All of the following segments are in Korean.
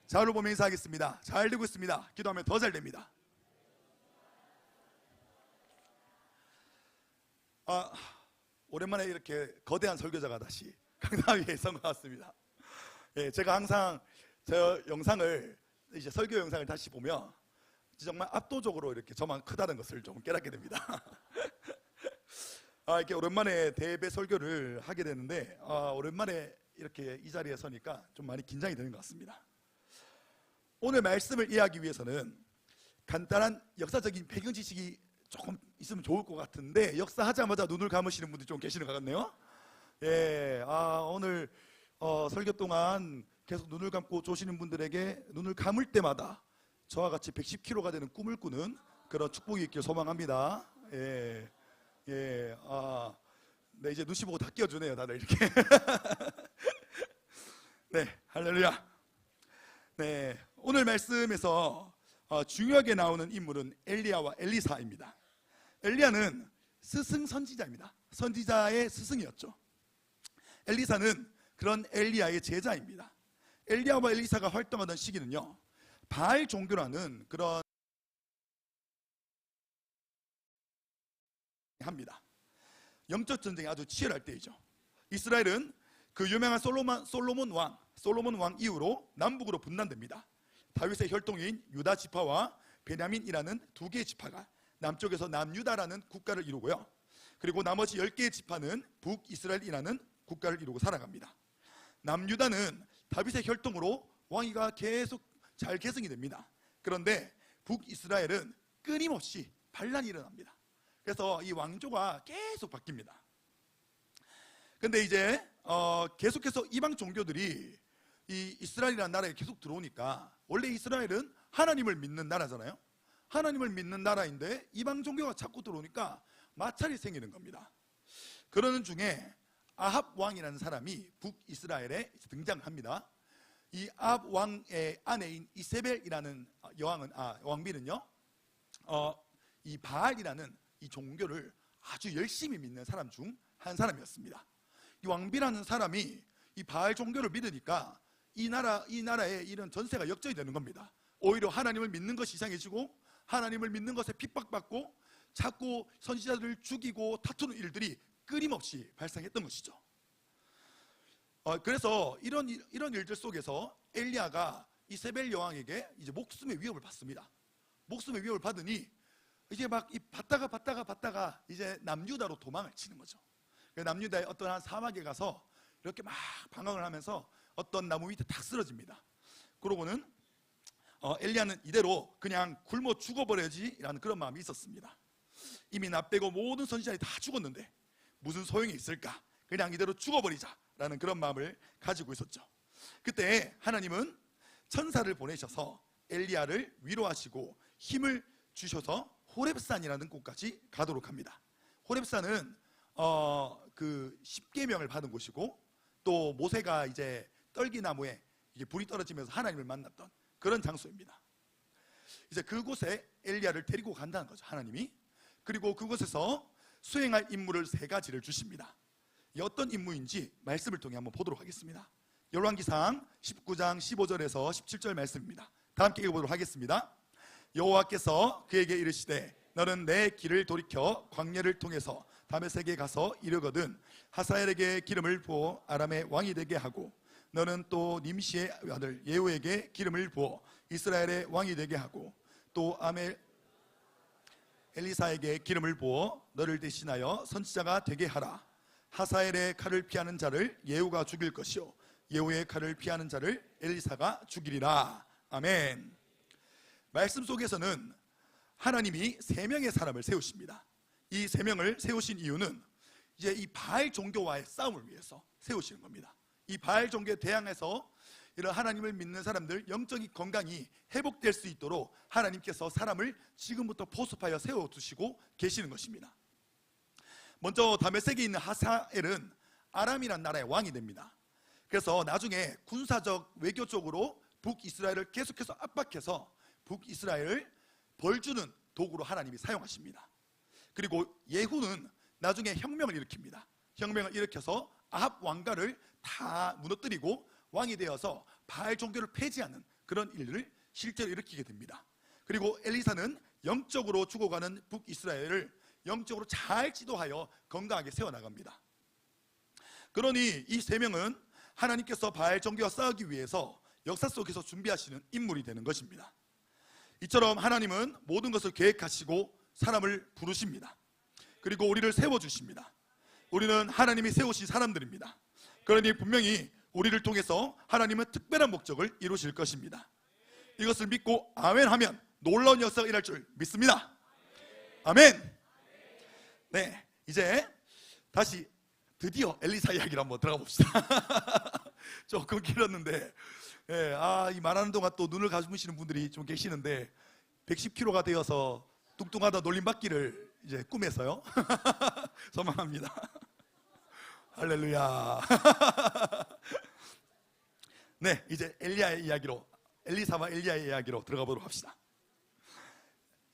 자를 보며 인사하겠습니다. 잘 되고 있습니다. 기도하면 더 잘 됩니다. 오랜만에 이렇게 거대한 설교자가 다시 강단 위에 선 것 같습니다. 예, 제가 항상 저 영상을 이제 설교 영상을 다시 보면 정말 압도적으로 이렇게 저만 크다는 것을 좀 깨닫게 됩니다. 이렇게 오랜만에 대배 설교를 하게 되는데 오랜만에 이렇게 이 자리에 서니까 좀 많이 긴장이 되는 것 같습니다. 오늘 말씀을 이해하기 위해서는 간단한 역사적인 배경 지식이 조금 있으면 좋을 것 같은데 역사하자마자 눈을 감으시는 분들이 좀 계시는 것 같네요. 예, 오늘 설교 동안 계속 눈을 감고 조시는 분들에게 눈을 감을 때마다 저와 같이 110kg가 되는 꿈을 꾸는 그런 축복이 있길 소망합니다. 예, 예, 네, 이제 눈치 보고 다 끼워주네요, 다들 이렇게. 네, 할렐루야. 네, 오늘 말씀에서 중요하게 나오는 인물은 엘리야와 엘리사입니다. 엘리야는 스승 선지자입니다. 선지자의 스승이었죠. 엘리사는 그런 엘리야의 제자입니다. 엘리야와 엘리사가 활동하던 시기는요, 바알 종교라는 그런 합니다. 영적 전쟁이 아주 치열할 때이죠. 이스라엘은 그 유명한 솔로몬 왕 이후로 남북으로 분단됩니다. 다윗의 혈통인 유다 지파와 베냐민이라는 두 개의 지파가 남쪽에서 남유다라는 국가를 이루고요, 그리고 나머지 10개의 지파는 북이스라엘이라는 국가를 이루고 살아갑니다. 남유다는 다윗의 혈통으로 왕위가 계속 잘 계승이 됩니다. 그런데 북이스라엘은 끊임없이 반란이 일어납니다. 그래서 이 왕조가 계속 바뀝니다. 근데 이제 계속해서 이방 종교들이 이 이스라엘이라는 나라에 계속 들어오니까, 원래 이스라엘은 하나님을 믿는 나라잖아요. 하나님을 믿는 나라인데 이방 종교가 자꾸 들어오니까 마찰이 생기는 겁니다. 그러는 중에 아합 왕이라는 사람이 북이스라엘에 등장합니다. 이 아합 왕의 아내인 이세벨이라는 왕비는요, 이 바알이라는 이 종교를 아주 열심히 믿는 사람 중 한 사람이었습니다. 이 왕비라는 사람이 이 바알 종교를 믿으니까 이 나라에 이런 전세가 역전이 되는 겁니다. 오히려 하나님을 믿는 것이 이상해지고, 하나님을 믿는 것에 핍박받고, 자꾸 선지자들을 죽이고 다투는 일들이 끊임없이 발생했던 것이죠. 그래서 이런 일들 속에서 엘리야가 이세벨 여왕에게 이제 목숨의 위협을 받습니다. 목숨의 위협을 받으니 이제 막 받다가 이제 남유다로 도망을 치는 거죠. 남유다의 어떤 한 사막에 가서 이렇게 막 방황을 하면서 어떤 나무 밑에 탁 쓰러집니다. 그러고는 엘리야는 이대로 그냥 굶어 죽어버려야지 라는 그런 마음이 있었습니다. 이미 나 빼고 모든 선지자들이 다 죽었는데 무슨 소용이 있을까, 그냥 이대로 죽어버리자 라는 그런 마음을 가지고 있었죠. 그때 하나님은 천사를 보내셔서 엘리야를 위로하시고 힘을 주셔서 호렙산이라는 곳까지 가도록 합니다. 호렙산은 그 십계명을 받은 곳이고, 또 모세가 이제 떨기나무에 이게 불이 떨어지면서 하나님을 만났던 그런 장소입니다. 이제 그곳에 엘리야를 데리고 간다는 거죠, 하나님이. 그리고 그곳에서 수행할 임무를 3가지를 주십니다. 이 어떤 임무인지 말씀을 통해 한번 보도록 하겠습니다. 열왕기상 19장 15절에서 17절 말씀입니다. 다 함께 읽어보도록 하겠습니다. 여호와께서 그에게 이르시되 너는 내 길을 돌이켜 광야를 통해서 다메섹에 가서 이르거든 하사엘에게 기름을 부어 아람의 왕이 되게 하고, 너는 또 님시의 아들 예후에게 기름을 부어 이스라엘의 왕이 되게 하고, 또 엘리사에게 기름을 부어 너를 대신하여 선지자가 되게 하라. 하사엘의 칼을 피하는 자를 예후가 죽일 것이요 예후의 칼을 피하는 자를 엘리사가 죽이리라. 아멘. 말씀 속에서는 하나님이 3명의 사람을 세우십니다. 이 3명을 세우신 이유는 이제 이 바알 종교와의 싸움을 위해서 세우시는 겁니다. 이 바알 종교에 대항해서 이런 하나님을 믿는 사람들 영적인 건강이 회복될 수 있도록 하나님께서 사람을 지금부터 포섭하여 세워두시고 계시는 것입니다. 먼저 다메섹에 있는 하사엘은 아람이란 나라의 왕이 됩니다. 그래서 나중에 군사적 외교적으로 북이스라엘을 계속해서 압박해서 북이스라엘을 벌주는 도구로 하나님이 사용하십니다. 그리고 예후는 나중에 혁명을 일으킵니다. 혁명을 일으켜서 아합 왕가를 다 무너뜨리고 왕이 되어서 바알 종교를 폐지하는 그런 일을 실제로 일으키게 됩니다. 그리고 엘리사는 영적으로 죽어가는 북이스라엘을 영적으로 잘 지도하여 건강하게 세워나갑니다. 그러니 이 세 명은 하나님께서 바알 종교와 싸우기 위해서 역사 속에서 준비하시는 인물이 되는 것입니다. 이처럼 하나님은 모든 것을 계획하시고 사람을 부르십니다. 그리고 우리를 세워주십니다. 우리는 하나님이 세우신 사람들입니다. 그러니 분명히 우리를 통해서 하나님은 특별한 목적을 이루실 것입니다. 이것을 믿고 아멘 하면 놀라운 역사가 일어날 줄 믿습니다. 아멘. 네, 이제 다시 드디어 엘리사 이야기를 한번 들어가 봅시다. 조금 길었는데 이 말하는 동안 또 눈을 감으시는 분들이 좀 계시는데 110kg가 되어서 뚱뚱하다 놀림받기를 이제 꿈에서요. 소망합니다. 할렐루야. 네, 이제 엘리야의 이야기로, 엘리사와 엘리야의 이야기로 들어가 보도록 합시다.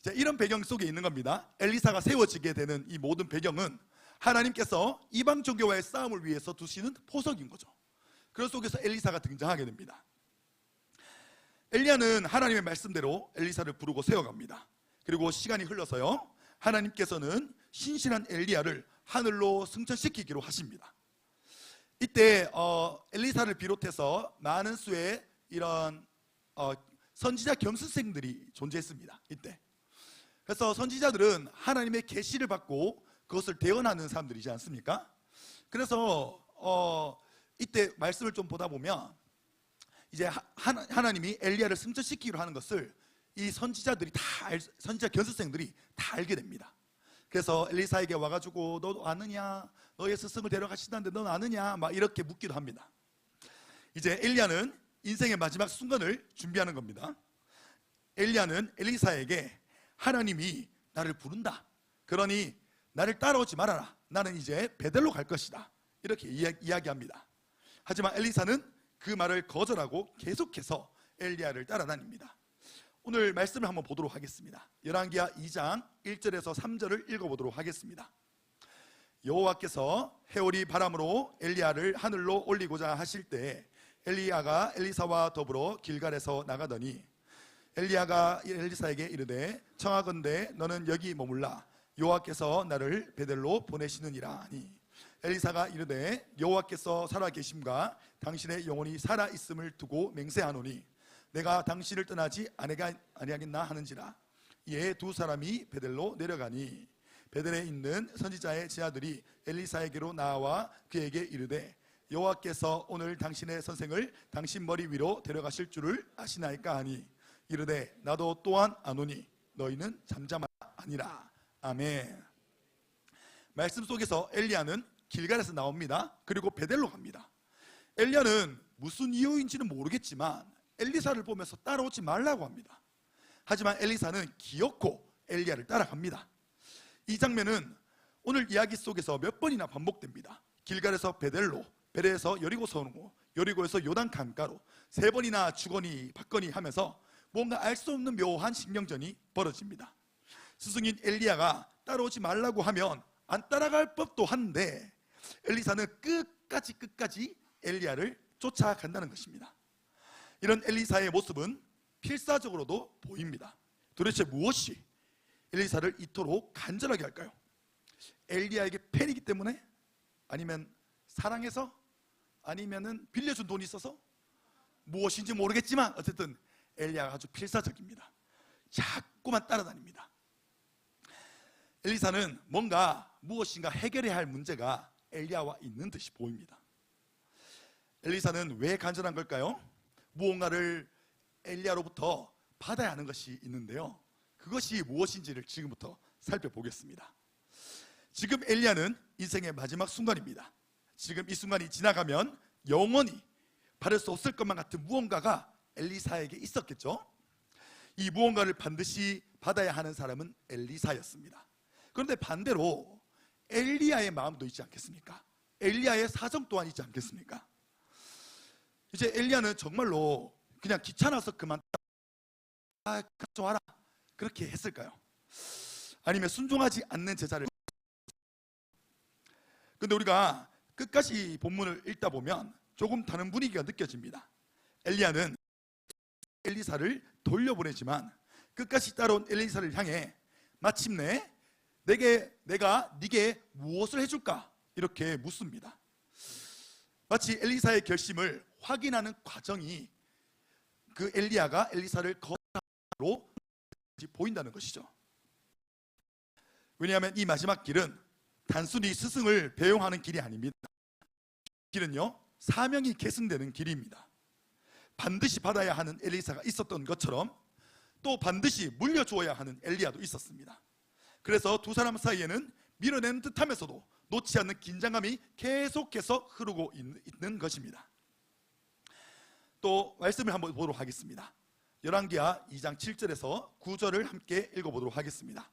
자, 이런 배경 속에 있는 겁니다. 엘리사가 세워지게 되는 이 모든 배경은 하나님께서 이방 종교와의 싸움을 위해서 두시는 포석인 거죠. 그런 속에서 엘리사가 등장하게 됩니다. 엘리야는 하나님의 말씀대로 엘리사를 부르고 세워갑니다. 그리고 시간이 흘러서요, 하나님께서는 신실한 엘리야를 하늘로 승천시키기로 하십니다. 이때 엘리사를 비롯해서 많은 수의 이런 선지자 겸손생들이 존재했습니다. 이때. 그래서 선지자들은 하나님의 계시를 받고 그것을 대언하는 사람들이지 않습니까? 그래서 이때 말씀을 좀 보다 보면 이제 하나님이 엘리야를 승천시키기로 하는 것을 이 선지자들이 선지자 견습생들이 다 알게 됩니다. 그래서 엘리사에게 와가지고 너 아느냐, 너의 스승을 데려가신다는데 넌 아느냐, 막 이렇게 묻기도 합니다. 이제 엘리야는 인생의 마지막 순간을 준비하는 겁니다. 엘리야는 엘리사에게 하나님이 나를 부른다, 그러니 나를 따라오지 말아라, 나는 이제 베델로 갈 것이다, 이렇게 이야기합니다. 하지만 엘리사는 그 말을 거절하고 계속해서 엘리야를 따라다닙니다. 오늘 말씀을 한번 보도록 하겠습니다. 열왕기하 2장 1절에서 3절을 읽어보도록 하겠습니다. 여호와께서 해오리 바람으로 엘리야를 하늘로 올리고자 하실 때 엘리야가 엘리사와 더불어 길갈에서 나가더니 엘리야가 엘리사에게 이르되 청하건대 너는 여기 머물라, 여호와께서 나를 베델로 보내시느니라 하니 엘리사가 이르되 여호와께서 살아계심과 당신의 영혼이 살아있음을 두고 맹세하노니 내가 당신을 떠나지 아니하겠나 하는지라. 이에 두 사람이 베델로 내려가니 베델에 있는 선지자의 제아들이 엘리사에게로 나와 그에게 이르되 여호와께서 오늘 당신의 선생을 당신 머리 위로 데려가실 줄을 아시나이까 하니 이르되 나도 또한 아노니 너희는 잠잠하라 아니라. 아멘. 말씀 속에서 엘리야는 길갈에서 나옵니다. 그리고 베델로 갑니다. 엘리야는 무슨 이유인지는 모르겠지만 엘리사를 보면서 따라오지 말라고 합니다. 하지만 엘리사는 기어코 엘리야를 따라갑니다. 이 장면은 오늘 이야기 속에서 몇 번이나 반복됩니다. 길갈에서 베델로, 베델에서 여리고서 오고, 여리고에서 요단 강가로 3번이나 주거니 받거니 하면서 뭔가 알 수 없는 묘한 신경전이 벌어집니다. 스승인 엘리야가 따라오지 말라고 하면 안 따라갈 법도 한데 엘리사는 끝까지 엘리야를 쫓아간다는 것입니다. 이런 엘리사의 모습은 필사적으로도 보입니다. 도대체 무엇이 엘리사를 이토록 간절하게 할까요? 엘리야에게 팬이기 때문에? 아니면 사랑해서? 아니면 빌려준 돈이 있어서? 무엇인지 모르겠지만 어쨌든 엘리야가 아주 필사적입니다. 자꾸만 따라다닙니다. 엘리사는 무엇인가 해결해야 할 문제가 엘리야와 있는 듯이 보입니다. 엘리사는 왜 간절한 걸까요? 무언가를 엘리야로부터 받아야 하는 것이 있는데요, 그것이 무엇인지를 지금부터 살펴보겠습니다. 지금 엘리야는 인생의 마지막 순간입니다. 지금 이 순간이 지나가면 영원히 받을 수 없을 것만 같은 무언가가 엘리사에게 있었겠죠. 이 무언가를 반드시 받아야 하는 사람은 엘리사였습니다. 그런데 반대로 엘리야의 마음도 있지 않겠습니까? 엘리야의 사정 또한 있지 않겠습니까? 이제 엘리야는 정말로 그냥 귀찮아서 그만 가져와라 그렇게 했을까요? 아니면 순종하지 않는 제자를. 근데 우리가 끝까지 본문을 읽다 보면 조금 다른 분위기가 느껴집니다. 엘리야는 엘리사를 돌려보내지만 끝까지 따라온 엘리사를 향해 마침내 내가 네게 무엇을 해줄까 이렇게 묻습니다. 마치 엘리사의 결심을 확인하는 과정이 그 엘리야가 엘리사를 거절로 보인다는 것이죠. 왜냐하면 이 마지막 길은 단순히 스승을 배용하는 길이 아닙니다. 길은요, 사명이 계승되는 길입니다. 반드시 받아야 하는 엘리사가 있었던 것처럼 또 반드시 물려주어야 하는 엘리야도 있었습니다. 그래서 두 사람 사이에는 밀어내는 듯하면서도 놓지 않는 긴장감이 계속해서 흐르고 있는 것입니다. 또 말씀을 한번 보도록 하겠습니다. 열왕기하 2장 7절에서 9절을 함께 읽어보도록 하겠습니다.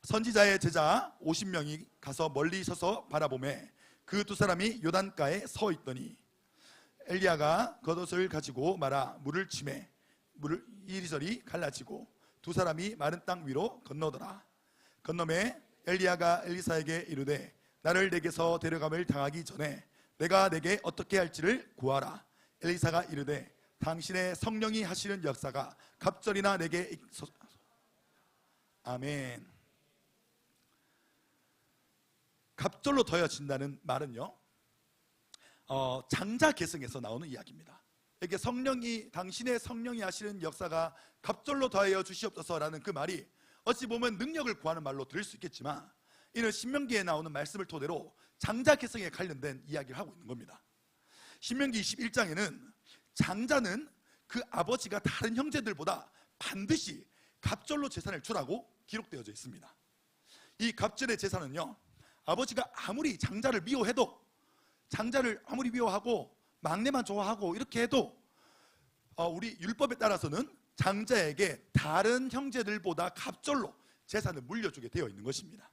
선지자의 제자 50명이 가서 멀리 서서 바라보매 그 두 사람이 요단가에 서 있더니 엘리야가 겉옷을 가지고 말아 물을 치매 물을 이리저리 갈라지고 두 사람이 마른 땅 위로 건너더라. 건너매 엘리야가 엘리사에게 이르되 나를 내게서 데려감을 당하기 전에 내가 내게 어떻게 할지를 구하라. 엘리사가 이르되 당신의 성령이 하시는 역사가 갑절이나 내게 있소서. 아멘. 갑절로 더해진다는 말은요, 장자 계승에서 나오는 이야기입니다. 이게 당신의 성령이 하시는 역사가 갑절로 더하여 주시옵소서라는 그 말이 어찌 보면 능력을 구하는 말로 들을 수 있겠지만 이는 신명기에 나오는 말씀을 토대로 장자 계승에 관련된 이야기를 하고 있는 겁니다. 신명기 21장에는 장자는 그 아버지가 다른 형제들보다 반드시 갑절로 재산을 주라고 기록되어져 있습니다. 이 갑절의 재산은요, 아버지가 아무리 장자를 미워해도, 장자를 아무리 미워하고 막내만 좋아하고 이렇게 해도 우리 율법에 따라서는 장자에게 다른 형제들보다 갑절로 재산을 물려주게 되어 있는 것입니다.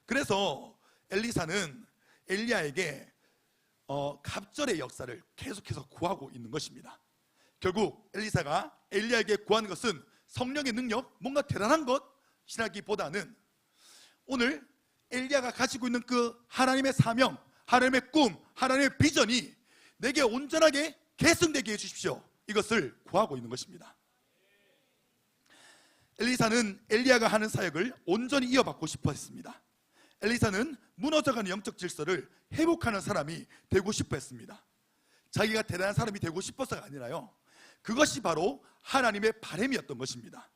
그래서 엘리사는 엘리야에게 갑절의 역사를 계속해서 구하고 있는 것입니다. 결국 엘리사가 엘리야에게 구하는 것은 성령의 능력, 뭔가 대단한 것이라기보다는 오늘 엘리야가 가지고 있는 그 하나님의 사명, 하나님의 꿈, 하나님의 비전이 내게 온전하게 계승되게 해주십시오, 이것을 구하고 있는 것입니다. 엘리사는 엘리야가 하는 사역을 온전히 이어받고 싶어 했습니다. 엘리사는 무너져가는 영적 질서를 회복하는 사람이 되고 싶어 했습니다. 자기가 대단한 사람이 되고 싶어서가 아니라요, 그것이 바로 하나님의 바람이었던 것입니다.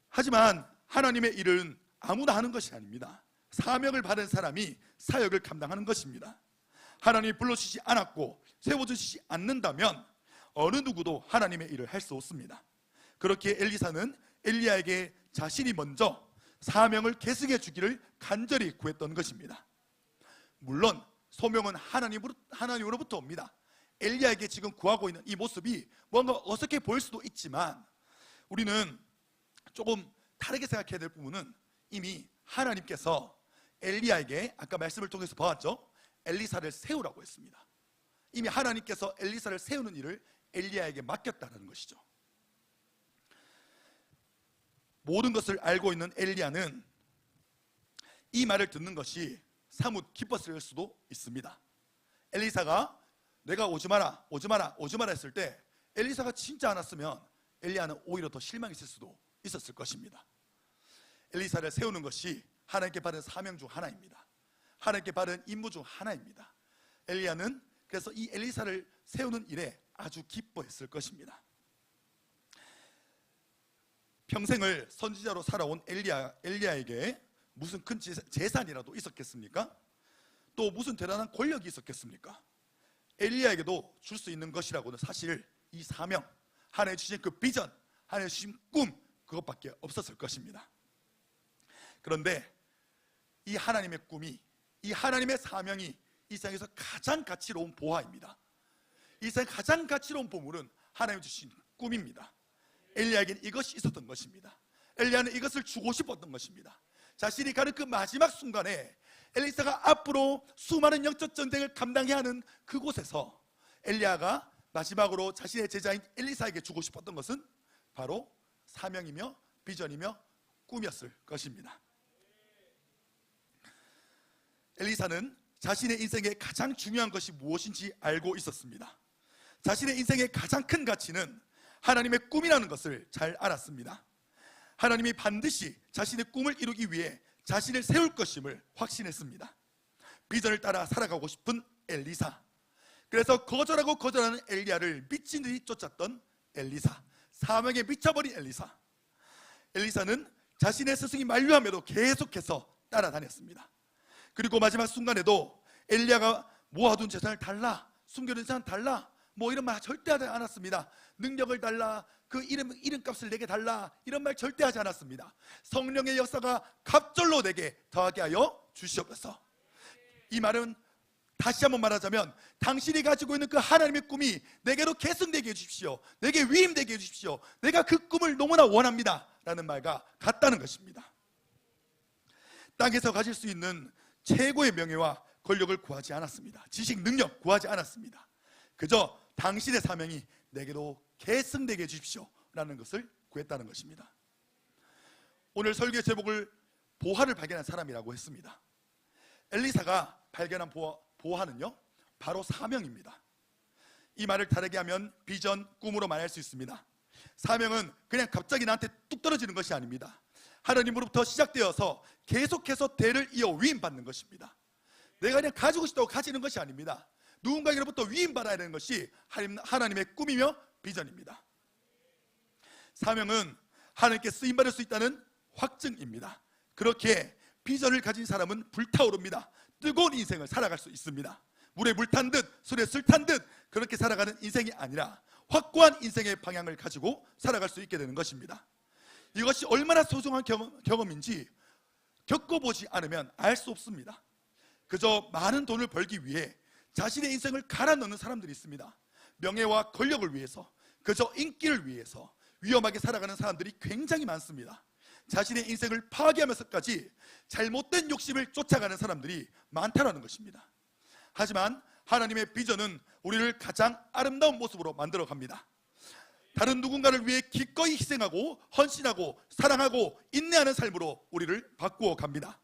하지만 하나님의 일은 아무나 하는 것이 아닙니다. 사명을 받은 사람이 사역을 감당하는 것입니다. 하나님이 불러주시지 않았고 세워주시지 않는다면 어느 누구도 하나님의 일을 할 수 없습니다. 그렇게 엘리사는 엘리야에게 자신이 먼저 사명을 계승해 주기를 간절히 구했던 것입니다. 물론 소명은 하나님으로부터 옵니다. 엘리야에게 지금 구하고 있는 이 모습이 뭔가 어색해 보일 수도 있지만 우리는 조금 다르게 생각해야 될 부분은 이미 하나님께서 엘리야에게 아까 말씀을 통해서 보았죠, 엘리사를 세우라고 했습니다. 이미 하나님께서 엘리사를 세우는 일을 엘리야에게 맡겼다는 것이죠. 모든 것을 알고 있는 엘리야는 이 말을 듣는 것이 사뭇 기뻤을 수도 있습니다. 엘리사가 내가 오지 마라 했을 때 엘리사가 진짜 안 왔으면 엘리야는 오히려 더 실망했을 수도 있었을 것입니다. 엘리사를 세우는 것이 하나님께 받은 사명 중 하나입니다. 하나님께 받은 임무 중 하나입니다. 엘리야는 그래서 이 엘리사를 세우는 일에 아주 기뻐했을 것입니다. 평생을 선지자로 살아온 엘리야에게 무슨 큰 재산이라도 있었겠습니까? 또 무슨 대단한 권력이 있었겠습니까? 엘리야에게도 줄 수 있는 것이라고는 사실 이 사명, 하나님 주신 그 비전, 하나님 주신 꿈, 그것밖에 없었을 것입니다. 그런데 이 하나님의 꿈이, 이 하나님의 사명이 이 세상에서 가장 가치로운 보화입니다. 이 세상 가장 가치로운 보물은 하나님 주신 꿈입니다. 엘리야에게는 이것이 있었던 것입니다. 엘리야는 이것을 주고 싶었던 것입니다. 자신이 가는 그 마지막 순간에 엘리사가 앞으로 수많은 영적 전쟁을 감당해야 하는 그곳에서 엘리야가 마지막으로 자신의 제자인 엘리사에게 주고 싶었던 것은 바로 사명이며 비전이며 꿈이었을 것입니다. 엘리사는 자신의 인생에 가장 중요한 것이 무엇인지 알고 있었습니다. 자신의 인생의 가장 큰 가치는 하나님의 꿈이라는 것을 잘 알았습니다. 하나님이 반드시 자신의 꿈을 이루기 위해 자신을 세울 것임을 확신했습니다. 비전을 따라 살아가고 싶은 엘리사, 그래서 거절하는 엘리야를 미친 듯이 쫓았던 엘리사, 사명에 미쳐버린 엘리사. 엘리사는 자신의 스승이 만류함에도 계속해서 따라다녔습니다. 그리고 마지막 순간에도 엘리야가 모아둔 재산을 달라, 숨겨둔 재산 달라, 뭐 이런 말 절대 하지 않았습니다. 능력을 달라, 그 이름값을 내게 달라, 이런 말 절대 하지 않았습니다. 성령의 역사가 갑절로 내게 더하게 하여 주시옵소서. 이 말은 다시 한번 말하자면 당신이 가지고 있는 그 하나님의 꿈이 내게로 계승되게 해주십시오. 내게 위임되게 해주십시오. 내가 그 꿈을 너무나 원합니다 라는 말과 같다는 것입니다. 땅에서 가질 수 있는 최고의 명예와 권력을 구하지 않았습니다. 지식, 능력 구하지 않았습니다. 그저 당신의 사명이 내게로 계승되게 해주십시오 라는 것을 구했다는 것입니다. 오늘 설교의 제목을 보화를 발견한 사람이라고 했습니다. 엘리사가 발견한 보화는요, 바로 사명입니다. 이 말을 다르게 하면 비전, 꿈으로 말할 수 있습니다. 사명은 그냥 갑자기 나한테 뚝 떨어지는 것이 아닙니다. 하나님으로부터 시작되어서 계속해서 대를 이어 위임받는 것입니다. 내가 그냥 가지고 싶다고 가지는 것이 아닙니다. 누군가에게로부터 위임받아야 되는 것이 하나님의 꿈이며 비전입니다. 사명은 하나님께 쓰임받을 수 있다는 확증입니다. 그렇게 비전을 가진 사람은 불타오릅니다. 뜨거운 인생을 살아갈 수 있습니다. 물에 물 탄 듯, 술에 술 탄 듯 그렇게 살아가는 인생이 아니라 확고한 인생의 방향을 가지고 살아갈 수 있게 되는 것입니다. 이것이 얼마나 소중한 경험인지 겪어보지 않으면 알 수 없습니다. 그저 많은 돈을 벌기 위해 자신의 인생을 갈아 넣는 사람들이 있습니다. 명예와 권력을 위해서, 그저 인기를 위해서 위험하게 살아가는 사람들이 굉장히 많습니다. 자신의 인생을 파괴하면서까지 잘못된 욕심을 쫓아가는 사람들이 많다는 것입니다. 하지만 하나님의 비전은 우리를 가장 아름다운 모습으로 만들어 갑니다. 다른 누군가를 위해 기꺼이 희생하고 헌신하고 사랑하고 인내하는 삶으로 우리를 바꾸어 갑니다.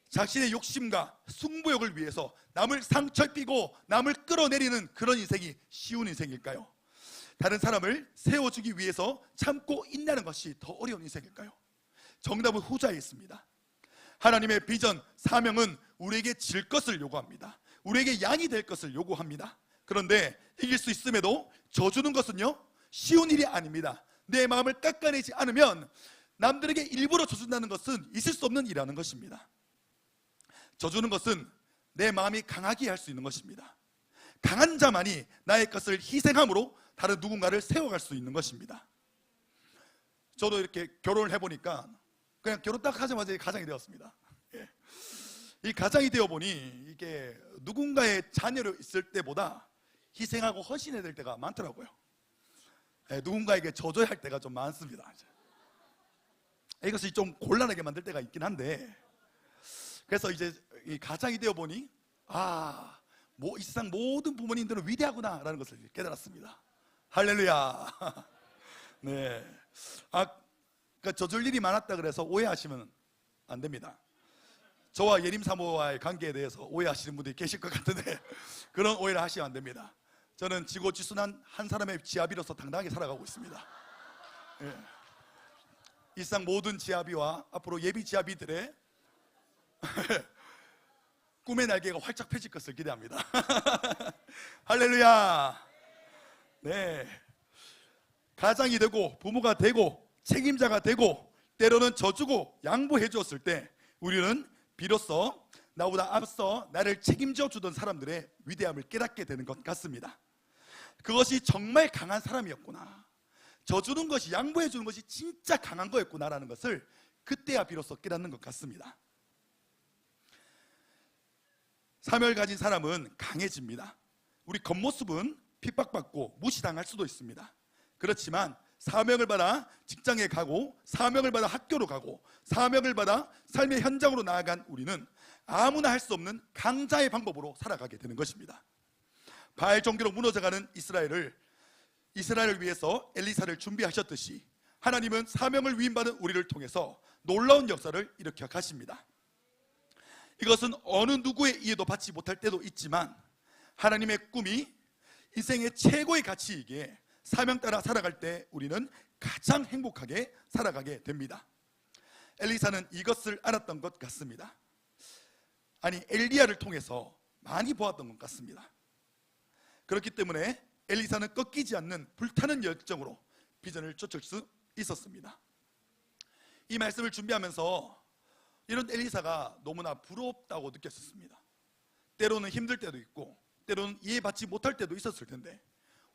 자신의 욕심과 승부욕을 위해서 남을 상처 입히고 남을 끌어내리는 그런 인생이 쉬운 인생일까요? 다른 사람을 세워주기 위해서 참고 인내하는 것이 더 어려운 인생일까요? 정답은 후자에 있습니다. 하나님의 비전, 사명은 우리에게 질 것을 요구합니다. 우리에게 양이 될 것을 요구합니다. 그런데 이길 수 있음에도 져주는 것은요, 쉬운 일이 아닙니다. 내 마음을 깎아내지 않으면 남들에게 일부러 져준다는 것은 있을 수 없는 일이라는 것입니다. 져주는 것은 내 마음이 강하게 할 수 있는 것입니다. 강한 자만이 나의 것을 희생함으로 다른 누군가를 세워갈 수 있는 것입니다. 저도 이렇게 결혼을 해보니까 그냥 결혼 딱 하자마자 가장이 되었습니다. 이 가장이 되어보니 이게 누군가의 자녀로 있을 때보다 희생하고 헌신해야 될 때가 많더라고요. 누군가에게 져줘야 할 때가 좀 많습니다. 이것이 좀 곤란하게 만들 때가 있긴 한데, 그래서 이제 이 가장이 되어보니 이 세상 모든 부모님들은 위대하구나 라는 것을 깨달았습니다. 할렐루야. 네. 그러니까 져줄 일이 많았다 그래서 오해하시면 안 됩니다. 저와 예림 사모와의 관계에 대해서 오해하시는 분들이 계실 것 같은데 그런 오해를 하시면 안 됩니다. 저는 지고지순한 한 사람의 지아비로서 당당하게 살아가고 있습니다. 예. 일상 모든 지아비와 앞으로 예비 지아비들의 꿈의 날개가 활짝 펴질 것을 기대합니다. 할렐루야. 네. 가장이 되고 부모가 되고 책임자가 되고 때로는 져주고 양보해 주었을 때 우리는 비로소 나보다 앞서 나를 책임져 주던 사람들의 위대함을 깨닫게 되는 것 같습니다. 그것이 정말 강한 사람이었구나, 져주는 것이, 양보해 주는 것이 진짜 강한 거였구나라는 것을 그때야 비로소 깨닫는 것 같습니다. 사명을 가진 사람은 강해집니다. 우리 겉모습은 핍박받고 무시당할 수도 있습니다. 그렇지만 사명을 받아 직장에 가고 사명을 받아 학교로 가고 사명을 받아 삶의 현장으로 나아간 우리는 아무나 할 수 없는 강자의 방법으로 살아가게 되는 것입니다. 바알 종교로 무너져가는 이스라엘을 위해서 엘리사를 준비하셨듯이 하나님은 사명을 위임받은 우리를 통해서 놀라운 역사를 일으켜 가십니다. 이것은 어느 누구의 이해도 받지 못할 때도 있지만 하나님의 꿈이 인생의 최고의 가치이기에 사명 따라 살아갈 때 우리는 가장 행복하게 살아가게 됩니다. 엘리사는 이것을 알았던 것 같습니다. 아니, 엘리야를 통해서 많이 보았던 것 같습니다. 그렇기 때문에 엘리사는 꺾이지 않는 불타는 열정으로 비전을 쫓을 수 있었습니다. 이 말씀을 준비하면서 이런 엘리사가 너무나 부럽다고 느꼈습니다. 때로는 힘들 때도 있고 때로는 이해받지 못할 때도 있었을 텐데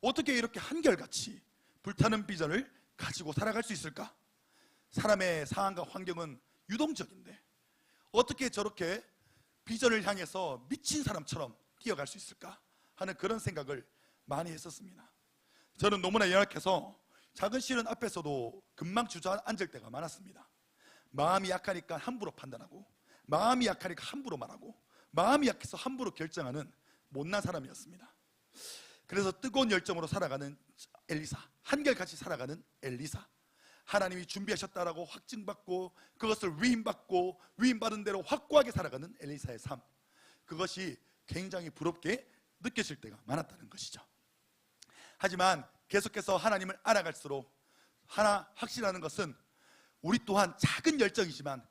어떻게 이렇게 한결같이 불타는 비전을 가지고 살아갈 수 있을까? 사람의 상황과 환경은 유동적인데 어떻게 저렇게 비전을 향해서 미친 사람처럼 뛰어갈 수 있을까 하는 그런 생각을 많이 했었습니다. 저는 너무나 연약해서 작은 시련 앞에서도 금방 주저앉을 때가 많았습니다. 마음이 약하니까 함부로 판단하고, 마음이 약하니까 함부로 말하고, 마음이 약해서 함부로 결정하는 못난 사람이었습니다. 그래서 뜨거운 열정으로 살아가는 엘리사, 한결같이 살아가는 엘리사, 하나님이 준비하셨다라고 확증받고 그것을 위임받고 위임받은 대로 확고하게 살아가는 엘리사의 삶, 그것이 굉장히 부럽게 느껴질 때가 많았다는 것이죠. 하지만 계속해서 하나님을 알아갈수록 하나 확실한 것은 우리 또한 작은 열정이지만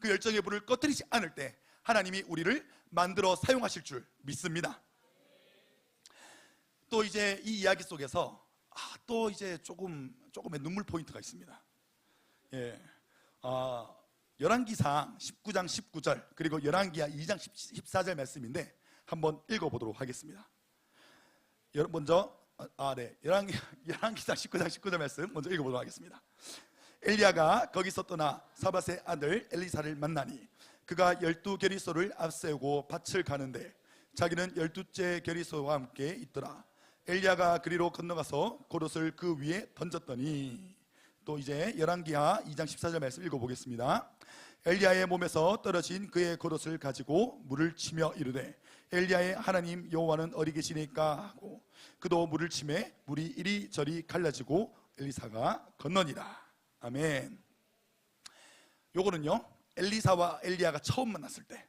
그 열정의 불을 꺼뜨리지 않을 때 하나님이 우리를 만들어 사용하실 줄 믿습니다. 또 이제 이 이야기 속에서 또 이제 조금의 눈물 포인트가 있습니다. 열왕기상 19장 19절 그리고 열왕기하 2장 14절 말씀인데 한번 읽어보도록 하겠습니다. 먼저 열왕기상 19장 19절 말씀 먼저 읽어보도록 하겠습니다. 엘리야가 거기서 떠나 사밧의 아들 엘리사를 만나니 그가 12계리소를 앞세우고 밭을 가는데 자기는 12째 계리소와 함께 있더라. 엘리야가 그리로 건너가서 겉옷을 그 위에 던졌더니, 또 이제 열왕기하 2장 14절 말씀 읽어보겠습니다. 엘리야의 몸에서 떨어진 그의 겉옷을 가지고 물을 치며 이르되 엘리야의 하나님 여호와는 어디 계시니까 하고 그도 물을 치매 물이 이리저리 갈라지고 엘리사가 건너니라. 아멘. 요거는요 엘리사와 엘리야가 처음 만났을 때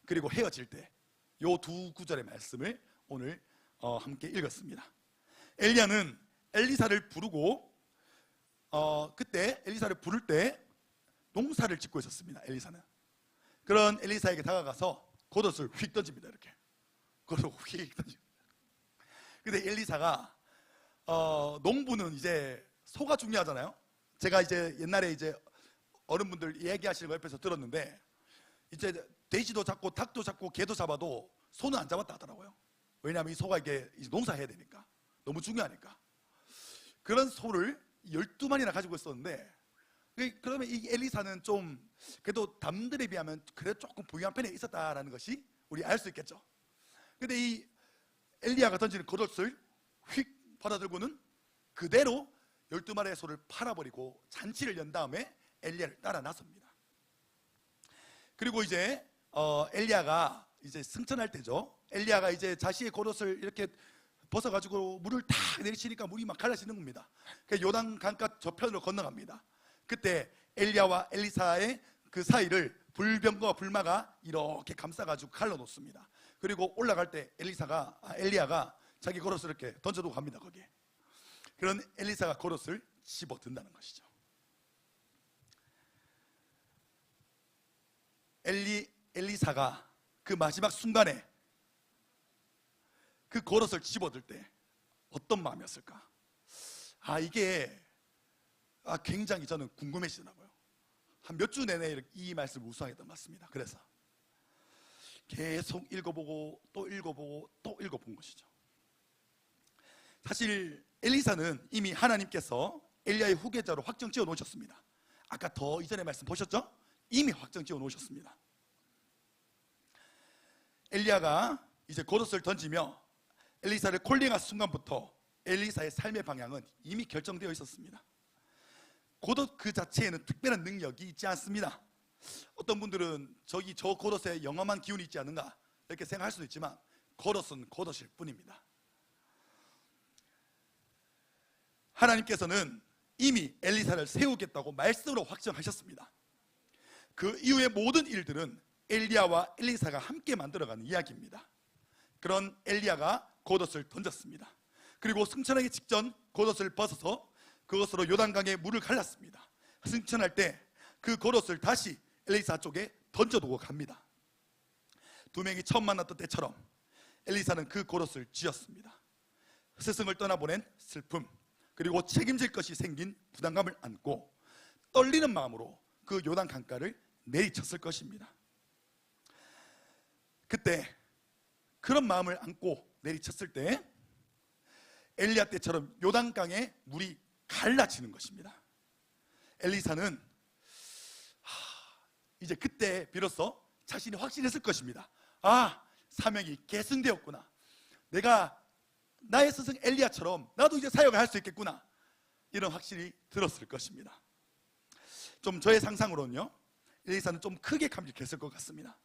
그리고 헤어질 때 요 두 구절의 말씀을 오늘 함께 읽었습니다. 엘리야는 엘리사를 부르고 그때 엘리사를 부를 때 농사를 짓고 있었습니다. 엘리사는 그런 엘리사에게 다가가서 겉옷을 휙 던집니다. 이렇게 겉옷을 휙 던집니다. 근데 엘리사가 농부는 이제 소가 중요하잖아요. 제가 이제 옛날에 이제 어른분들 얘기하시는 거 옆에서 들었는데 이제 돼지도 잡고 닭도 잡고 개도 잡아도 소는 안 잡았다 하더라고요. 왜냐하면 이 소가 이게 농사해야 되니까, 너무 중요하니까. 그런 소를 12마리나 가지고 있었는데, 그러면 이 엘리사는 좀 그래도 남들에 비하면 그래도 조금 부유한 편에 있었다라는 것이 우리 알 수 있겠죠. 근데 이 엘리야가 던지는 겉옷을 휙 받아들고는 그대로 12마리의 소를 팔아버리고 잔치를 연 다음에 엘리야를 따라 나섭니다. 그리고 이제 엘리야가 이제 승천할 때죠. 엘리야가 이제 자신의 겉옷을 이렇게 벗어가지고 물을 탁 내리치니까 물이 막 갈라지는 겁니다. 그래서 요단 강가 저편으로 건너갑니다. 그때 엘리야와 엘리사의 그 사이를 불병거와 불마가 이렇게 감싸가지고 갈라놓습니다. 그리고 올라갈 때 엘리야가 자기 겉옷을 이렇게 던져두고 갑니다. 거기에. 그런 엘리사가 겉옷을 집어든다는 것이죠. 엘리사가 그 마지막 순간에 그 겉옷을 집어들 때 어떤 마음이었을까? 이게 굉장히 저는 궁금해지더라고요. 한 몇 주 내내 이 말씀을 묵상했던 것 같습니다. 그래서 계속 읽어보고 또 읽어보고 또 읽어본 것이죠. 사실 엘리사는 이미 하나님께서 엘리야의 후계자로 확정 지어 놓으셨습니다. 아까 더 이전의 말씀 보셨죠? 이미 확정 지어 놓으셨습니다. 엘리야가 이제 겉옷을 던지며 엘리사를 콜링한 순간부터 엘리사의 삶의 방향은 이미 결정되어 있었습니다. 겉옷 그 자체에는 특별한 능력이 있지 않습니다. 어떤 분들은 저 겉옷에 영험한 기운이 있지 않은가 이렇게 생각할 수도 있지만 겉옷은 겉옷일 뿐입니다. 하나님께서는 이미 엘리사를 세우겠다고 말씀으로 확정하셨습니다. 그 이후의 모든 일들은 엘리야와 엘리사가 함께 만들어가는 이야기입니다. 그런 엘리야가 겉옷을 던졌습니다. 그리고 승천하기 직전 겉옷을 벗어서 그것으로 요단강에 물을 갈랐습니다. 승천할 때 그 겉옷을 다시 엘리사 쪽에 던져두고 갑니다. 두 명이 처음 만났던 때처럼 엘리사는 그 겉옷을 쥐었습니다. 스승을 떠나보낸 슬픔, 그리고 책임질 것이 생긴 부담감을 안고 떨리는 마음으로 그 요단 강가를 내리쳤을 것입니다. 그때 그런 마음을 안고 내리쳤을 때 엘리야 때처럼 요단강에 물이 갈라지는 것입니다. 엘리사는 이제 그때 비로소 자신이 확신했을 것입니다. 아, 사명이 계승되었구나. 내가 나의 스승 엘리야처럼 나도 이제 사역을 할 수 있겠구나. 이런 확신이 들었을 것입니다. 좀 저의 상상으로는요, 엘리사는 좀 크게 감격했을 것 같습니다.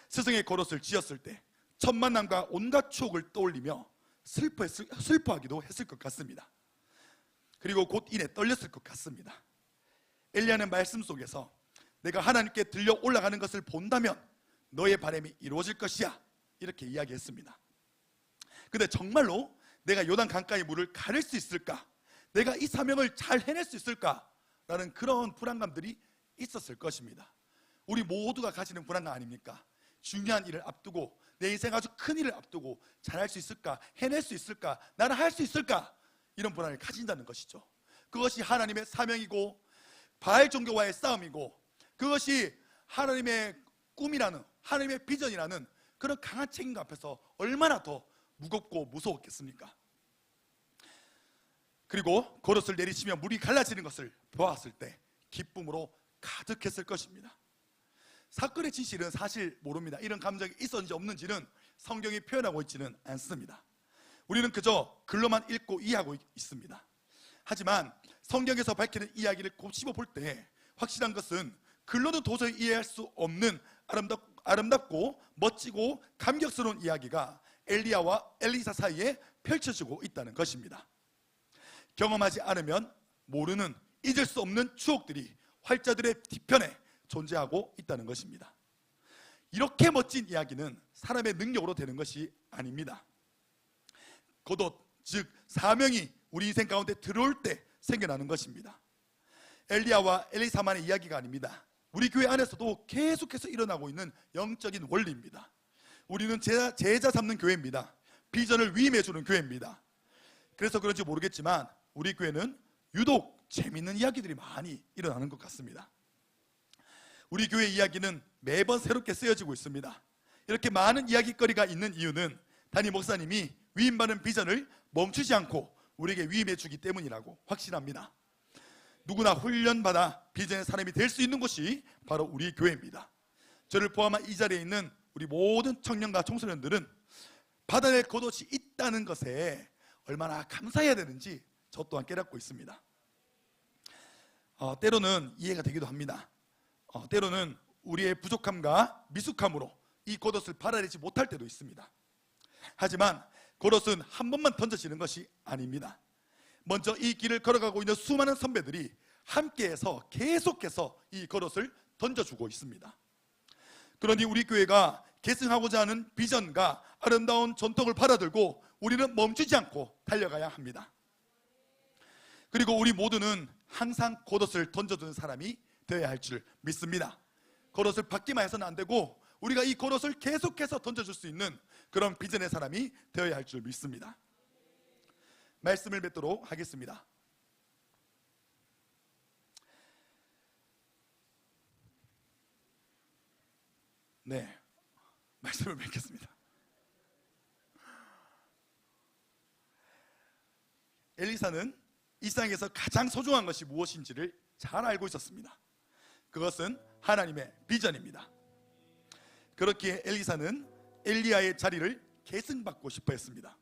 스승의 겉옷을 쥐었을 때 첫 만남과 온갖 추억을 떠올리며 슬퍼하기도 했을 것 같습니다. 그리고 곧 이내 떨렸을 것 같습니다. 엘리야는 말씀 속에서 내가 하나님께 들려 올라가는 것을 본다면 너의 바람이 이루어질 것이야, 이렇게 이야기했습니다. 근데 정말로 내가 요단 강가의 물을 가릴 수 있을까? 내가 이 사명을 잘 해낼 수 있을까? 라는 그런 불안감들이 있었을 것입니다. 우리 모두가 가지는 불안감 아닙니까? 중요한 일을 앞두고, 내 인생 아주 큰 일을 앞두고 잘할 수 있을까? 해낼 수 있을까? 나는 할 수 있을까? 이런 불안을 가진다는 것이죠. 그것이 하나님의 사명이고 바알 종교와의 싸움이고, 그것이 하나님의 꿈이라는, 하나님의 비전이라는 그런 강한 책임감 앞에서 얼마나 더 무겁고 무서웠겠습니까? 그리고 겉옷을 내리치며 물이 갈라지는 것을 보았을 때 기쁨으로 가득했을 것입니다. 사건의 진실은 사실 모릅니다. 이런 감정이 있었는지 없는지는 성경이 표현하고 있지는 않습니다. 우리는 그저 글로만 읽고 이해하고 있습니다. 하지만 성경에서 밝히는 이야기를 곱씹어 볼 때 확실한 것은 글로는 도저히 이해할 수 없는 아름답고 멋지고 감격스러운 이야기가 엘리야와 엘리사 사이에 펼쳐지고 있다는 것입니다. 경험하지 않으면 모르는, 잊을 수 없는 추억들이 활자들의 뒤편에 존재하고 있다는 것입니다. 이렇게 멋진 이야기는 사람의 능력으로 되는 것이 아닙니다. 겉옷, 즉 사명이 우리 인생 가운데 들어올 때 생겨나는 것입니다. 엘리야와 엘리사만의 이야기가 아닙니다. 우리 교회 안에서도 계속해서 일어나고 있는 영적인 원리입니다. 우리는 제자 삼는 교회입니다. 비전을 위임해주는 교회입니다. 그래서 그런지 모르겠지만 우리 교회는 유독 재밌는 이야기들이 많이 일어나는 것 같습니다. 우리 교회 이야기는 매번 새롭게 쓰여지고 있습니다. 이렇게 많은 이야기거리가 있는 이유는 담임 목사님이 위임받은 비전을 멈추지 않고 우리에게 위임해 주기 때문이라고 확신합니다. 누구나 훈련받아 비전의 사람이 될 수 있는 곳이 바로 우리 교회입니다. 저를 포함한 이 자리에 있는 우리 모든 청년과 청소년들은 받아낼 겉옷이 있다는 것에 얼마나 감사해야 되는지 저 또한 깨닫고 있습니다. 때로는 이해가 되기도 합니다. 때로는 우리의 부족함과 미숙함으로 이 겉옷을 받아내지 못할 때도 있습니다. 하지만 겉옷은 한 번만 던져지는 것이 아닙니다. 먼저 이 길을 걸어가고 있는 수많은 선배들이 함께해서 계속해서 이 겉옷을 던져주고 있습니다. 그러니 우리 교회가 계승하고자 하는 비전과 아름다운 전통을 받아들고 우리는 멈추지 않고 달려가야 합니다. 그리고 우리 모두는 항상 겉옷을 던져주는 사람이 되어야 할 줄 믿습니다. 겉옷을 받기만 해서는 안 되고 우리가 이 겉옷을 계속해서 던져줄 수 있는 그런 비전의 사람이 되어야 할 줄 믿습니다. 말씀을 맺도록 하겠습니다. 네, 말씀을 맺겠습니다. 엘리사는 이 세상에서 가장 소중한 것이 무엇인지를 잘 알고 있었습니다. 그것은 하나님의 비전입니다. 그렇기에 엘리사는 엘리야의 자리를 계승받고 싶어 했습니다.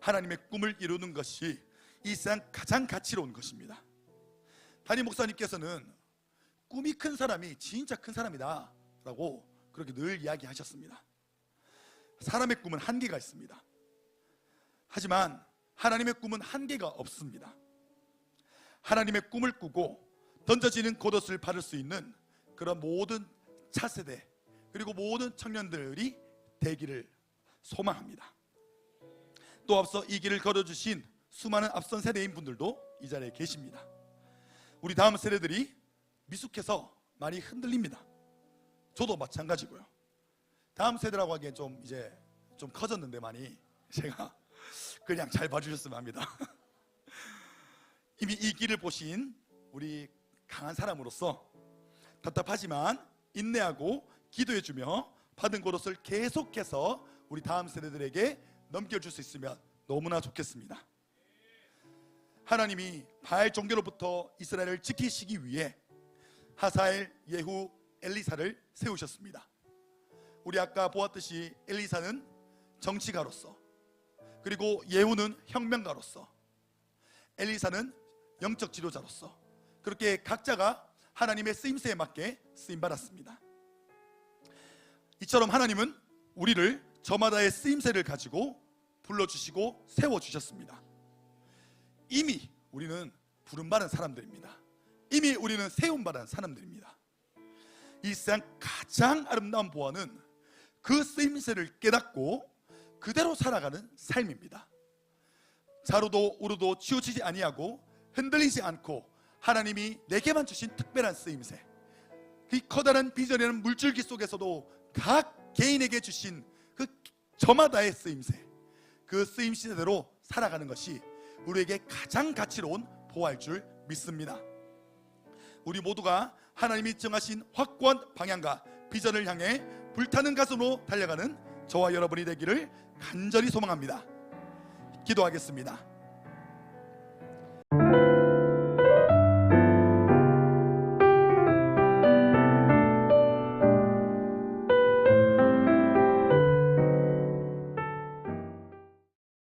하나님의 꿈을 이루는 것이 이 세상 가장 가치로운 것입니다. 담임 목사님께서는 꿈이 큰 사람이 진짜 큰 사람이다 라고 그렇게 늘 이야기하셨습니다. 사람의 꿈은 한계가 있습니다. 하지만 하나님의 꿈은 한계가 없습니다. 하나님의 꿈을 꾸고 던져지는 겉옷을 받을 수 있는 그런 모든 차세대 그리고 모든 청년들이 되기를 소망합니다. 또 앞서 이 길을 걸어주신 수많은 앞선 세대인 분들도 이 자리에 계십니다. 우리 다음 세대들이 미숙해서 많이 흔들립니다. 저도 마찬가지고요. 다음 세대라고 하기엔 좀 이제 좀 커졌는데 많이 제가 그냥 잘 봐주셨으면 합니다. 이미 이 길을 보신 우리 강한 사람으로서 답답하지만 인내하고 기도해주며 받은 겉옷을 계속해서 우리 다음 세대들에게 넘겨줄 수 있으면 너무나 좋겠습니다. 하나님이 바알 종교로부터 이스라엘을 지키시기 위해 하사엘, 예후, 엘리사를 세우셨습니다. 우리 아까 보았듯이 엘리사는 정치가로서, 그리고 예후는 혁명가로서, 엘리사는 영적 지도자로서 그렇게 각자가 하나님의 쓰임새에 맞게 쓰임받았습니다. 이처럼 하나님은 우리를 저마다의 쓰임새를 가지고 불러주시고 세워주셨습니다. 이미 우리는 부름받은 사람들입니다. 이미 우리는 세움받은 사람들입니다. 이 세상 가장 아름다운 보화는 그 쓰임새를 깨닫고 그대로 살아가는 삶입니다. 자루도 우루도 치우치지 아니하고 흔들리지 않고 하나님이 내게만 주신 특별한 쓰임새, 그 커다란 비전이라는 물줄기 속에서도 각 개인에게 주신 그 저마다의 쓰임새, 그 쓰임새대로 살아가는 것이 우리에게 가장 가치로운 보화일 줄 믿습니다. 우리 모두가 하나님이 정하신 확고한 방향과 비전을 향해 불타는 가슴으로 달려가는 저와 여러분이 되기를 간절히 소망합니다. 기도하겠습니다.